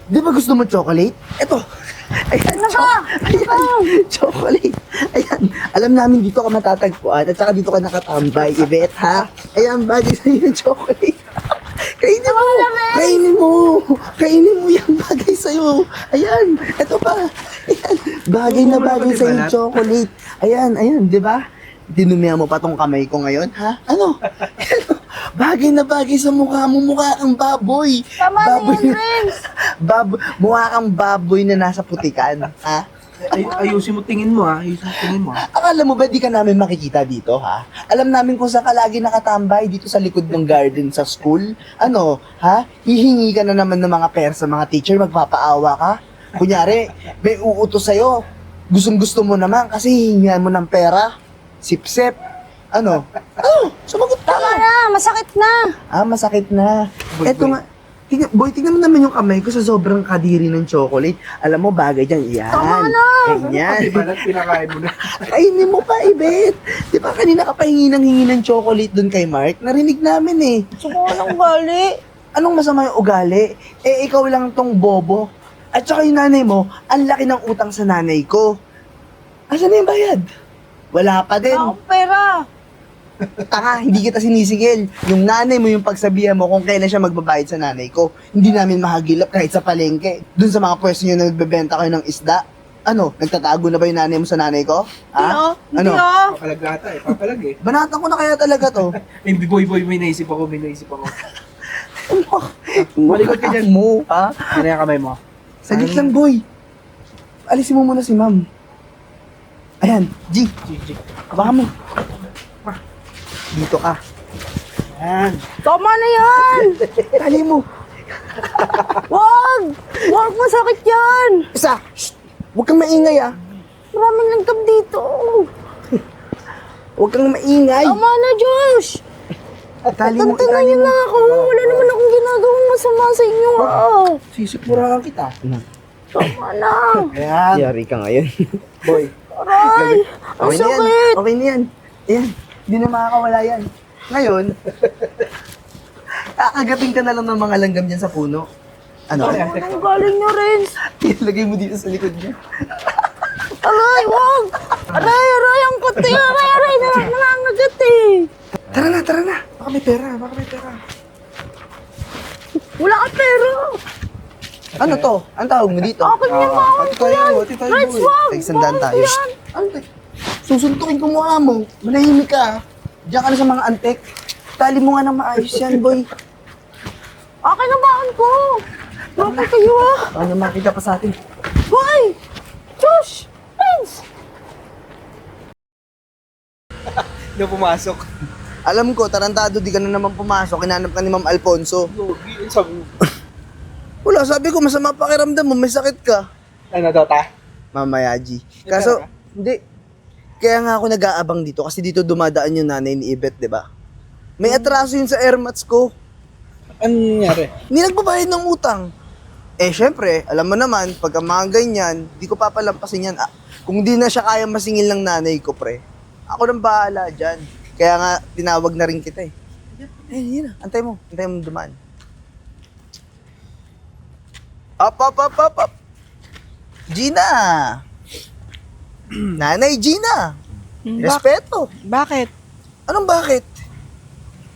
Di ba gusto mo chocolate? Eto. Ayan, Ano ba? ayan, chocolate. Ayan, alam namin dito ka matatagpuan at saka dito ka nakatambay, Ibet, ha? Ayan, bagay sa'yo yung chocolate. Kainin mo! Kainin mo! Kainin mo yung bagay sa'yo. Ayan, eto pa. Ayan, bagay na bagay sa'yo yung chocolate. Ayan, di ba? Dinumihan mo pa tong kamay ko ngayon, ha? Ano? Bagay na bagay sa mukha mo, mukha kang baboy. Tama na yan, Renz. Mukha kang baboy na nasa putikan, ha? Ayusin mo tingin mo ha. Ayusin mo tingin mo ha. Akala mo ba di ka namin makikita dito, ha? Alam namin kung saan ka lagi nakatambay dito sa likod ng garden sa school. Ano, ha? Hihingi ka na naman ng mga pera sa mga teacher, magpapaawa ka. Kunyari, may uutos sa'yo. Gustong-gusto mo naman kasi hihingihan mo ng pera. Sip-sip. Ano? Sumagot ka. Tama na, masakit na. Masakit na. Boy, Eto boy. nga. Tingnan mo naman yung kamay ko sa sobrang kadiri ng chocolate. Alam mo, bagay dyan. Yan. Tama na. Ganyan. Di ba lang pinakain mo na. Kainin mo pa, Ibet. Di ba kanina ka pa hingi ng chocolate dun kay Mark? Narinig namin eh. Gusto ko ng gali. Anong masama yung ugali? Eh, ikaw lang tong bobo. At saka yung nanay mo, ang laki ng utang sa nanay ko. Asan na yung bayad? Wala pa din. Wala akong pera. Tanga, hindi kita sinisigil. Yung nanay mo yung pagsabihan mo kung kailan siya magbabayad sa nanay ko. Hindi namin mahagilap kahit sa palengke. Doon sa mga pwesto nyo na nagbebenta kayo ng isda. Ano, nagtatago na ba yung nanay mo sa nanay ko? Hindi oh. Hindi Ano? oh. Papalag ata eh. Papalag eh. Banatan ko na kaya talaga to. Hindi boy, may naisip ako. Malikot ka dyan mo, ha? Ano yung kamay mo? Saglit lang, boy. Alisin mo muna si ma'am. Ayan, G. Baka mo. Dito ka. Ayan. Tama na yan. Tali mo. Wag. Wag, masakit yan. Isa. Shh. Huwag kang maingay, ah. Maraming langgam dito. Huwag kang maingay. Tama na, Josh. Itali mo, Tantanan itali niyo mo. na ako. Wala naman akong ginagawang masama sa inyo. Sisipurahan kita. Tama na. Ayan. Yari ka ngayon. Boy. Aray. Ang Okay na yan. sakit. Okay na yan. Ayan. Hindi na makakawala yan. Ngayon, kakagating ka na lang ng mga langgam dyan sa puno. Ano? Ang galing niyo, Renz. Ilagay mo dito sa likod niya. Aray, wag. Aray, ang kuti. Aray, nangangagat eh. Tara na. Baka may pera. Wala ka pera. Ano to? Ang tawag mo dito? Akin yung bawang ko yan. Renz, wag. Ay, sandaan Bawang ko tayo. yan. Ano to? Susuntukin ko mukha mo. Manahimik ka. Diyan ka na sa mga antek. Tali mo nga ng maayos yan, boy. Akin ang bawang ko. Bakit kayo ah? Ano makita pa sa atin? Hoy! Josh! Renz! Hindi pumasok. Alam ko, tarantado, di ka na naman pumasok. Kinanap ka ni Ma'am Alfonso. Yogi, yun sabi mo. Wala, sabi ko, masama pakiramdam mo. May sakit ka. Ano, Dota? Mamaya, G. Kaso, hindi. Kaya nga ako nag-aabang dito kasi dito dumadaan yung nanay ni Ibet, di ba? May atraso yun sa airmats ko. Ano nangyari? Hindi nagbabayad ng utang. Eh, syempre, alam mo naman, pagka mga ganyan, di ko papalampasin yan. Kung di na siya kaya masingil ng nanay ko, pre, ako nang bahala dyan. Kaya nga, tinawag na rin kita eh. Eh, yun na. Antay mo dumaan. Up. Gina! Nanay Gina! Respeto! Bakit? Anong bakit?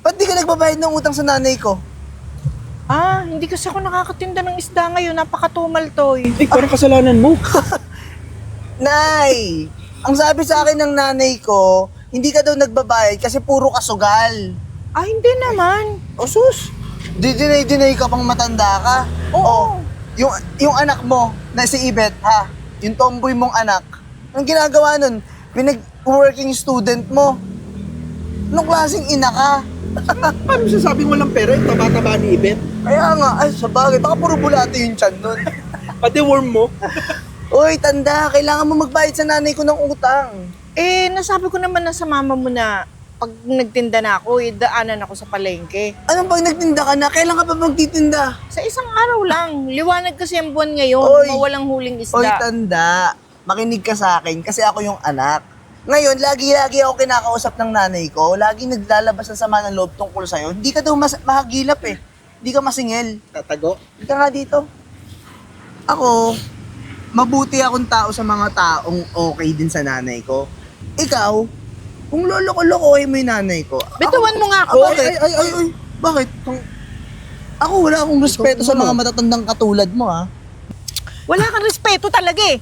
Ba't di ka nagbabayad ng utang sa nanay ko? Hindi kasi ako nakakatinda ng isda ngayon. Napakatumal to eh. Eh, parang kasalanan mo. Nay! Ang sabi sa akin ng nanay ko, hindi ka daw nagbabayad kasi puro kasugal. Hindi naman. O sus! Dinay ka pang matanda ka. Oo. Yung anak mo, na si Ibet, ha? Yung tomboy mong anak. Anong ginagawa nun? Pinag-working student mo. Anong klaseng ina ka? Paano sasabing walang pera yung taba-taba ni Ibet? Kaya nga, ay, sa bagay, baka puro bulate yung tiyan nun. Pati worm mo. Uy, tanda, kailangan mo magbayad sa nanay ko ng utang. Nasabi ko naman na sa mama mo na pag nagtinda na ako, daanan ako sa palengke. Anong pag nagtinda ka na? Kailan ka pa magtitinda? Sa isang araw lang. Liwanag kasi ang buwan ngayon. Oy. Mawalang huling Oy, isda. tanda, makinig ka sa akin kasi ako yung anak. Ngayon, lagi ako kinakausap ng nanay ko. Lagi naglalabas ng sama ng loob tungkol sa'yo. Hindi ka daw mahagilap eh. Hindi ka masingil. Tatago. Hindi ka nga dito. Ako, mabuti akong tao sa mga taong okay din sa nanay ko. Ikaw, kung lolo-lokohin mo yung nanay ko. Bituan mo nga ako. Bakit? Ay. Bakit? Ako wala akong respeto sa mga matatandang katulad mo, ha? Wala kang respeto talaga eh.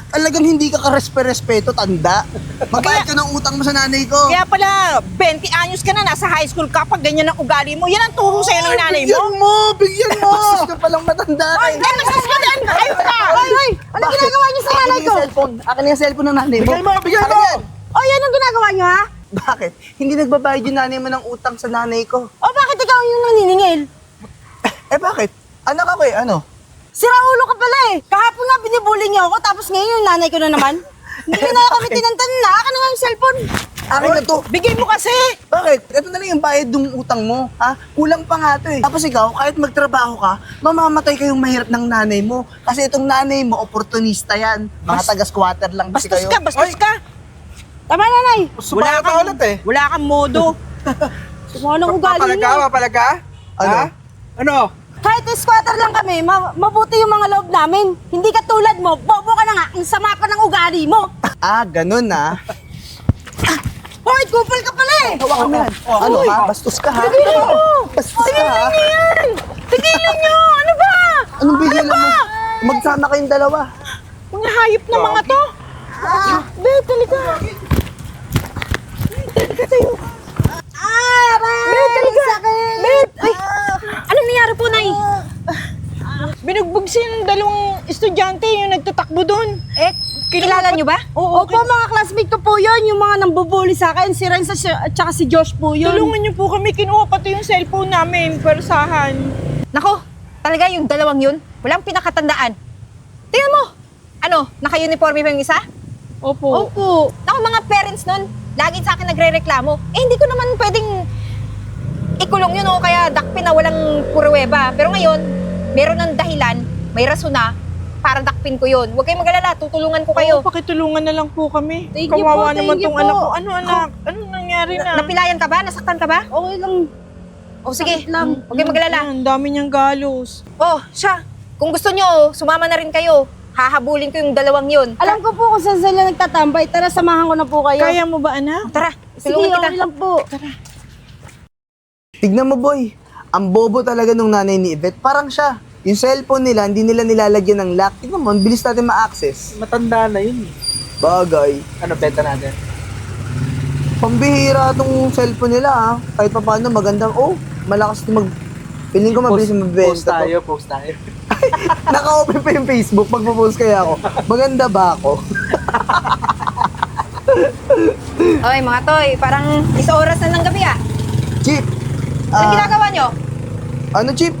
Talagang hindi ka karespe-respeto, tanda. Magbayad ka ng utang mo sa nanay ko. Kaya pala, 20 anyos ka na, nasa high school ka, pag ganyan ang ugali mo, yan ang turo sa'yo ng nanay mo. Bigyan mo! Bastos ka palang matanda. Ay, nagsasadaan ka! Ayun ka! Ay! Ano Bakit? ginagawa niyo sa nanay ko? Akin yung cellphone ng nanay mo. Bigyan mo! Bigyan Akin mo! yan. Oh, yan ang ginagawa niyo, ha? Bakit? Hindi nagbabayad yung nanay mo ng utang sa nanay ko. O bakit ikaw yung naniningil? Bakit? Anak ako ano? Sira ulo ka pala eh. Kahapon nga binibully niyo ako, tapos ngayon yung nanay ko na naman. Hindi ko na kami tinantan na. Akin na nga yung cellphone. Akin na to. Bigay mo kasi! Bakit? Ito na lang yung bayad ng utang mo, ha? Kulang pa nga to eh. Tapos ikaw, kahit magtrabaho ka, mamamatay kayong mahirap ng nanay mo. Kasi itong nanay mo, oportunista yan. Mga taga-squatter lang kasi Bastos kayo. ka, bastos ka! Tama nanay. Sumama ka ulit eh. Wala kang modo. Kung anong ugali niyo. Mapalag ka? Ano? Ha? Ano? Kahit squatter lang kami, mabuti yung mga loob namin. Hindi ka tulad mo, bobo ka na nga, ang sama pa ng ugali mo. Ganun na. Hoy, kupal ka pala eh. Hawakan mo yan. Ano ha? Bastos ka ha? Bastos ka ha? Tigilan niyo! Ano ba? Anong bigyan mo? Magsama kayong dalawa. Mga hayop na mga to. Bet, talaga. Bet, sakit. Bet! Ay! Anong nangyari po, Nay? Binugbog siya ng dalawang estudyante yung nagtatakbo doon. Kilala niyo ba? Oo, Opo, mga classmate ko po yun, yung mga nambubuli sa akin, si Renza at saka si Josh po yun. Tulungan niyo po kami, kinuha pati yung cellphone namin, persahan. Nako, talaga yung dalawang yun, walang pinakatandaan. Tingnan mo! Ano, naka-uniforme pa yung isa? Opo. Opo. Naku, mga parents nun, lagi sa akin nagre-reklamo. Hindi ko naman pwedeng ikulong yun o kaya dakpin na walang pruweba. Pero ngayon, meron ng dahilan, may rason na, para dakpin ko yun. Huwag kayong mag-alala, tutulungan ko kayo. Kayo. Pakitulungan na lang po kami. Thank you Kawawa po, naman thank you tong po. anak ko. Ano anak? Ano nangyari na? Napilayan ka ba? Nasaktan ka ba? Okay lang. O sige, Sakit lang. huwag kayong mag-alala. Ang dami niyang galos. Oh, siya, kung gusto nyo, sumama na rin kayo. Hahabulin ko yung dalawang yun. Alam ko po kung saan sila nagtatambay. Tara, samahan ko na po kayo. Kaya mo ba, anak? Tara, Sige, tulungan kita. okay lang po. Tignan mo boy, ang bobo talaga nung nanay ni Yvette. Parang siya. Yung cellphone nila, hindi nila nilalagyan ng lock. Tignan mo, ang bilis natin ma-access. Matanda na yun. Bagay. Ano, benta natin? Pambihira tong cellphone nila ha. Kahit pa paano magandang, malakas na Feeling ko mabilis Post mabibenta to. post tayo. Naka-open pa yung Facebook, magpo-post kaya ako. Maganda ba ako? Oy, mga toy, parang 1 oras na ng gabi ah. Chip! Anong ginagawa nyo? Ano Chip?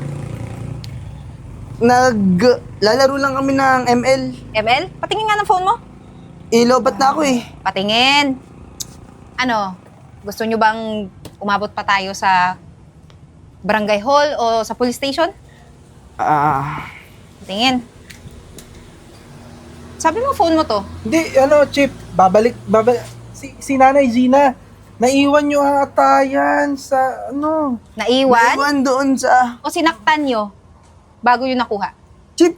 Lalaro lang kami ng ML. ML? Patingin nga ng phone mo. Ilobat na ako eh. Patingin. Ano, gusto nyo bang umabot pa tayo sa barangay hall o sa police station? Patingin. Sabi mo phone mo to. Hindi, Chip, babalik. Si Nanay Gina, naiwan nyo ata yan sa, Naiwan? Naiwan doon sa... O sinaktan nyo bago yun nakuha? Chip!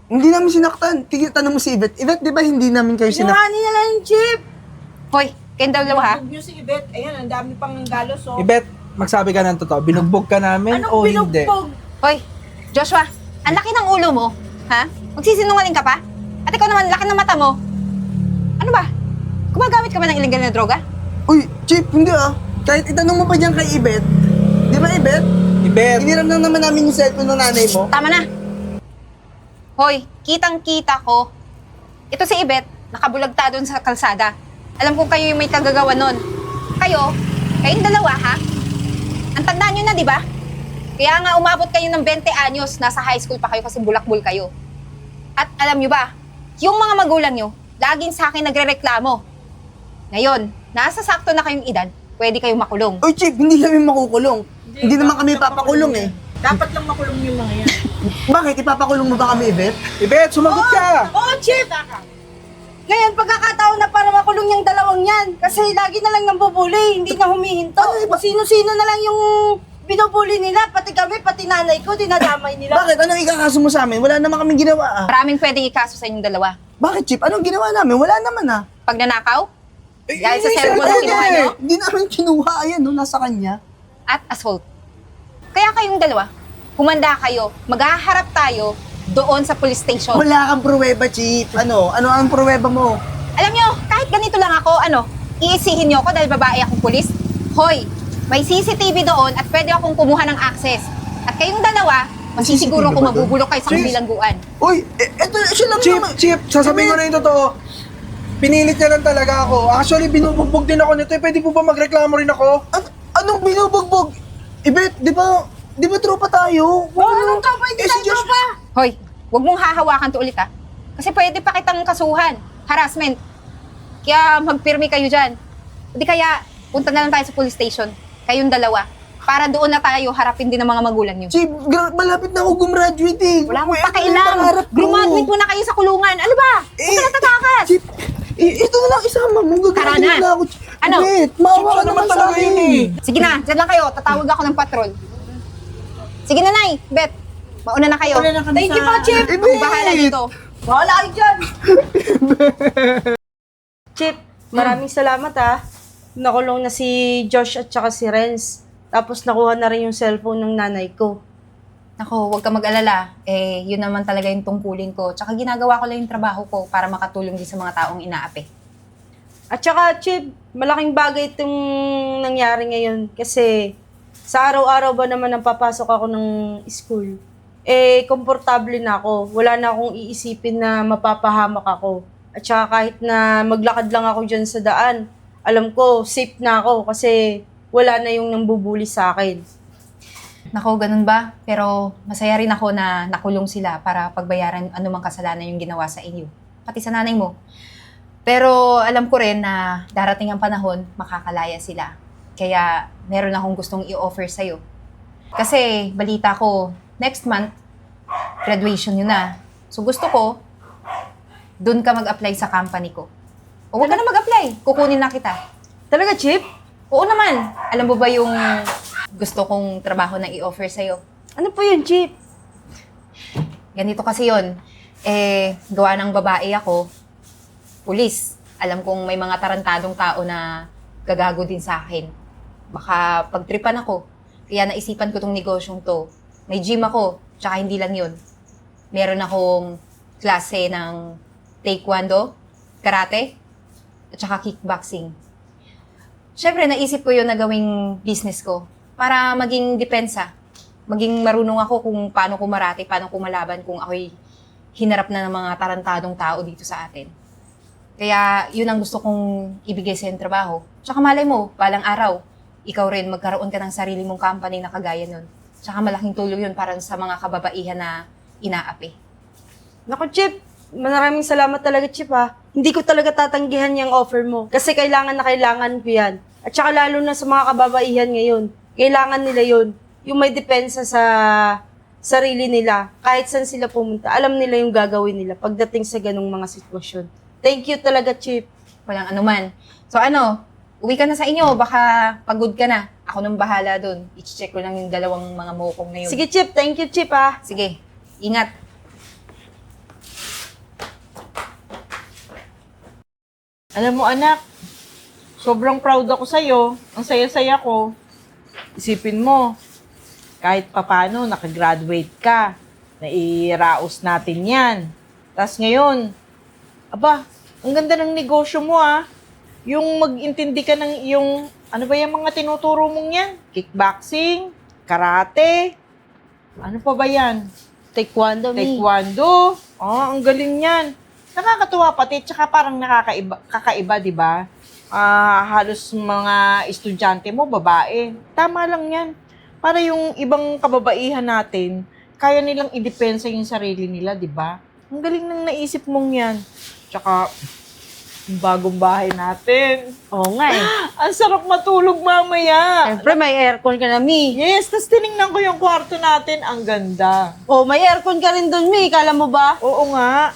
Hindi namin sinaktan. Tanong mo si Yvette. Yvette, di ba hindi namin kayo sinaktan? Kinuhanin na lang yung chip. Hoy, kayong dalawa ha? Huwag niyo si Yvette. Ayan, ang dami pang galos. Oh. Ibet, magsabi ka ng totoo, binugbog ka namin o hindi? Hoy, Joshua, ang laki ng ulo mo. Ha? Magsisinungaling ka pa? At ikaw naman, laki ng mata mo. Ano ba? Gumagamit ka ba ng illegal na droga? Uy, Chip, hindi ah. Kahit itanong mo pa dyan kay Yvette. Di ba Yvette? Ibet, Hiniram lang naman namin yung cellphone ng nanay mo. Tama na. Hoy, kitang-kita ko. Ito si Ibet, nakabulagta doon sa kalsada. Alam kong kayo yung may kagagawa nun. Kayong dalawa ha? Ang tandaan nyo na, di ba? Kaya nga umabot kayo ng 20 anyos, nasa high school pa kayo kasi bulakbul kayo. At alam nyo ba, yung mga magulang nyo, laging sa akin nagrereklamo. Ngayon, nasa sakto na kayong edad, pwede kayong makulong. Uy, Chip, hindi kami makukulong. Hindi naman kami papakulong eh. Dapat lang makulong yung mga yan. Bakit? Ipapakulong mo ba kami, Yvette? Ibet, sumagot ka! Oo, chip. Ngayon, pagkakataon na para makulong yung dalawang yan. Kasi lagi na lang nambubuli, hindi na humihinto. Kung sino-sino na lang yung Binubuli nila, pati kami, pati nanay ko, dinadamay nila. Bakit? Anong ikakaso mo sa amin? Wala naman kaming ginawa ah. Maraming pwedeng ikaso sa inyong dalawa. Bakit, Chip? Anong ginawa namin? Wala naman ah. Pagnanakaw, dahil sa eh, cellphone na kinuha nyo, Hindi namin kinuha. Ayan, no, nasa kanya. at assault. Kaya kayong dalawa, humanda kayo, maghaharap tayo doon sa police station. Wala kang pruweba, Chip. Ano? Ano ang pruweba mo? Alam nyo, kahit ganito lang ako, iisihin nyo ako dahil babae akong pulis? Hoy, may CCTV doon at pwede akong kumuha ng access. At kayong dalawa, masisiguro CCTV kung ba doon? mabubulok kayo sa Chip. kabilangguan. Uy, eto, siya lang Chip, naman. Chip, sasabihin ko na yung totoo. Pinilit niya lang talaga ako. Actually, binubugbog din ako nito. Pwede po ba magreklamo rin ako? Anong binubugbog? Ibet, di ba tropa tayo? Anong tropa? Hindi si tayo Josh- tropa. Hoy, huwag mong hahawakan to ulit ha. Kasi pwede pa kitang kasuhan. Harassment. Kaya magpirmi kayo dyan. Hindi kaya, punta na lang tayo sa police station. Kayong dalawa. Para doon na tayo harapin din ng mga magulang nyo. Chip, malapit na ako gumraduate eh. Wala akong Ito yung pakialam. pangarap ko. Graduate mo na kayo sa kulungan. Ano ba? Huwag ka na tatakas. Chip, ito na lang isama mo. Tara Gagraduate na. na ako. Chip. Ano? Ibet, maawa ka Chip, naman sa talaga yun akin. eh. Sige na, dyan lang kayo. Tatawag ako ng patrol. Sige na, Nay. Bet, mauna na kayo. Thank you po, Chip. Ang bahala dito. Bahala kayo dyan. Chip, maraming salamat ha. Nakulong na si Josh at saka si Renz. Tapos nakuha na rin yung cellphone ng nanay ko. Nako, huwag ka mag-alala. Yun naman talaga yung tungkulin ko. Tsaka ginagawa ko lang yung trabaho ko para makatulong din sa mga taong inaapi. At saka, Chip, malaking bagay itong nangyari ngayon. Kasi sa araw-araw ba naman ang papasok ako ng school, komportable na ako. Wala na akong iisipin na mapapahamak ako. At saka kahit na maglakad lang ako dyan sa daan, alam ko, safe na ako kasi wala na yung nambubuli sa akin. Nako, ganun ba? Pero masaya rin ako na nakulong sila para pagbayaran anumang kasalanan yung ginawa sa inyo. Pati sa nanay mo. Pero alam ko rin na darating ang panahon, makakalaya sila. Kaya meron akong gustong i-offer sa'yo. Kasi balita ko, next month, graduation yun na. So gusto ko, dun ka mag-apply sa company ko. O huwag ka na mag-apply, kukunin na kita. Talaga, Chip? Oo naman. Alam mo ba yung gusto kong trabaho na i-offer sa'yo? Ano po yun, Chip? Ganito kasi yon. Gawa ng babae ako, pulis. Alam kong may mga tarantadong tao na gagago din sa akin. Baka pagtripan ako. Kaya naisipan ko tong negosyong to. May gym ako, tsaka hindi lang yun. Meron akong klase ng taekwondo, karate, at saka kickboxing. Siyempre, naisip ko yun na gawing business ko para maging depensa. Maging marunong ako kung paano kumarate, paano kumalaban kung ako'y hinarap na ng mga tarantadong tao dito sa atin. Kaya yun ang gusto kong ibigay sa yung trabaho. Tsaka malay mo, balang araw, ikaw rin magkaroon ka ng sarili mong company na kagaya nun. Tsaka malaking tulong yun para sa mga kababaihan na inaapi. Naku, Chip, maraming salamat talaga, Chip, ha. Hindi ko talaga tatanggihan yung offer mo. Kasi kailangan na kailangan ko yan. At saka lalo na sa mga kababaihan ngayon. Kailangan nila yun. Yung may depensa sa sarili nila. Kahit saan sila pumunta, alam nila yung gagawin nila pagdating sa ganong mga sitwasyon. Thank you talaga, Chip. Walang anuman. So uwi ka na sa inyo, baka pagod ka na. Ako nang bahala dun. I-check ko lang yung dalawang mga mukong na yun. Sige, Chip. Thank you, Chip, ha. Sige, ingat. Alam mo anak, sobrang proud ako sa'yo. Ang saya-saya ko. Isipin mo, kahit papano nakagraduate ka, nairaos natin yan. Tapos ngayon, aba, ang ganda ng negosyo mo Yung mag-intindi ka ng iyong, ano ba yung mga tinuturo mong yan? Kickboxing, karate, ano pa ba yan? Taekwondo, Taekwondo. Ang galing yan. Nakakatuwa pati, tsaka parang kakaiba, di ba? Halos mga estudyante mo, babae. Tama lang yan. Para yung ibang kababaihan natin, kaya nilang idepensa yung sarili nila, di ba? Ang galing nang naisip mong yan. Tsaka, yung bagong bahay natin. Oo nga eh. Ang sarap matulog mamaya. Siyempre, may aircon ka na, Mi. Yes, tas tinignan ko yung kwarto natin. Ang ganda. Oh, may aircon ka rin doon, Mi. Kala mo ba? Oo nga.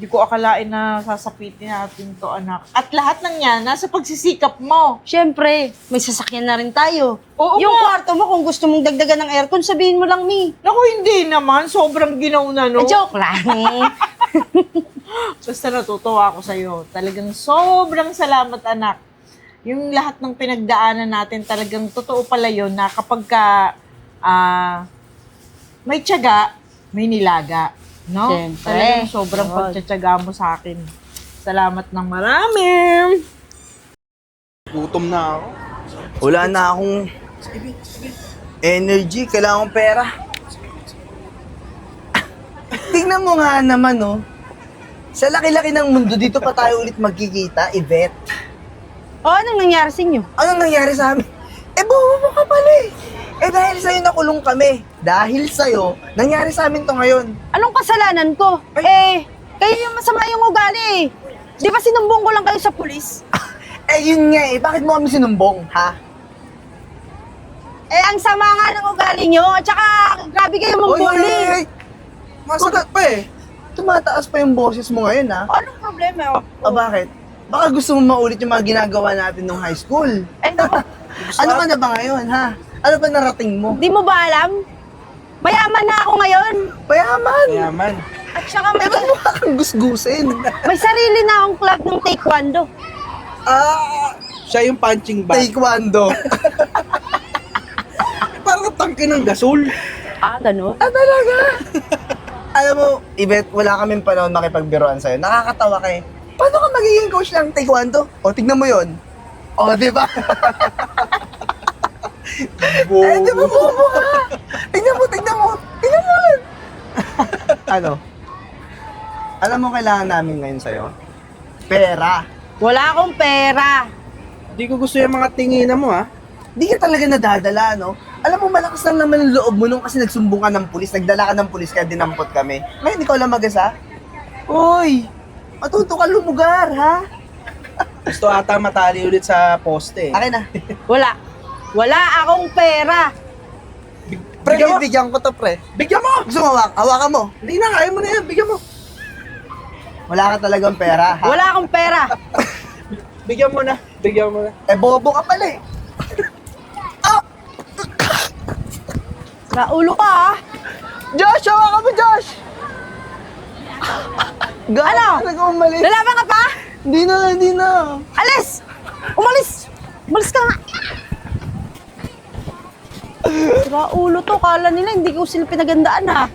Hindi ko akalain na sasapitin natin to, anak. At lahat ng yan, nasa pagsisikap mo. Siyempre, may sasakyan na rin tayo. Oo Yung nga. kwarto mo, kung gusto mong dagdagan ng aircon, sabihin mo lang, Mi. Naku, hindi naman. Sobrang ginaw na, no? Joke lang. Basta natutuwa ako sa'yo. Talagang sobrang salamat, anak. Yung lahat ng pinagdaanan natin, talagang totoo pala yun na kapag ka may tiyaga, may nilaga. No? Siyempre. Talagang sobrang Yun. pagtsatsaga mo sa akin. Salamat ng marami. Gutom na ako. Wala na akong energy. Kailangan kong pera. Tingnan mo nga naman, no? Sa laki-laki ng mundo, dito pa tayo ulit magkikita, Yvette. O, anong nangyari sa inyo? Anong nangyari sa amin? Bobo mo ka pala eh. Dahil sa'yo nakulong kami. Dahil sa'yo, nangyari sa amin to ngayon. Anong kasalanan ko? Kayo yung masama yung ugali eh. Di ba sinumbong ko lang kayo sa pulis? Yun nga eh. Bakit mo kami sinumbong, ha? Ang sama nga ng ugali nyo. At saka, grabe kayo mambuli. Masagat pa eh. Tumataas pa yung boses mo ngayon, ha? Anong problema? Bakit? Baka gusto mo maulit yung mga ginagawa natin nung high school. Ano ka na ba ngayon, ha? Ano ba narating mo? Di mo ba alam? Mayaman na ako ngayon. Payaman! Yaman. At saka may, Ba't mukha kang gusgusin? may sarili na akong club ng taekwondo. Siya yung punching bag. Taekwondo. Parang tangke ng gasol. Ganun? Talaga? Alam mo, Yvette, wala kaming panahon makipagbiroan sa'yo. Nakakatawa ka eh. Paano ka magiging coach ng taekwondo? Tignan mo yon. Di ba? Di ba bobo ka? Tignan mo. Tignan mo yun. Ano? Alam mo kailangan namin ngayon sa'yo? Pera. Wala akong pera. Hindi ko gusto yung mga tinginan mo, ha? Di ka talaga nadadala, no? Alam mo, malakas lang naman ang loob mo nung kasi nagsumbong ka ng pulis, nagdala ka ng pulis, kaya dinampot kami. Ngayon, ikaw lang mag-isa? Uy! Matuto ka lumugar, ha? Gusto ata matali ulit sa poste. Akin na. Wala. Wala akong pera. Pre, Bigyan mo. bibigyan ko to, pre. Bigyan mo! Gusto mo, hawakan mo. Hindi na, kaya mo na yan. Bigyan mo. Wala ka talagang pera, ha? Wala akong pera. Bigyan mo na. Bigyan mo na. Bobo ka pala eh. Naulo ka ah. Josh, hawakan mo, Josh! Ano? Talaga umalis. Lalaban ka pa? Hindi na. Alis! Umalis! Umalis ka nga! Sira ulo to. Kala nila hindi ko sila pinagandaan ha.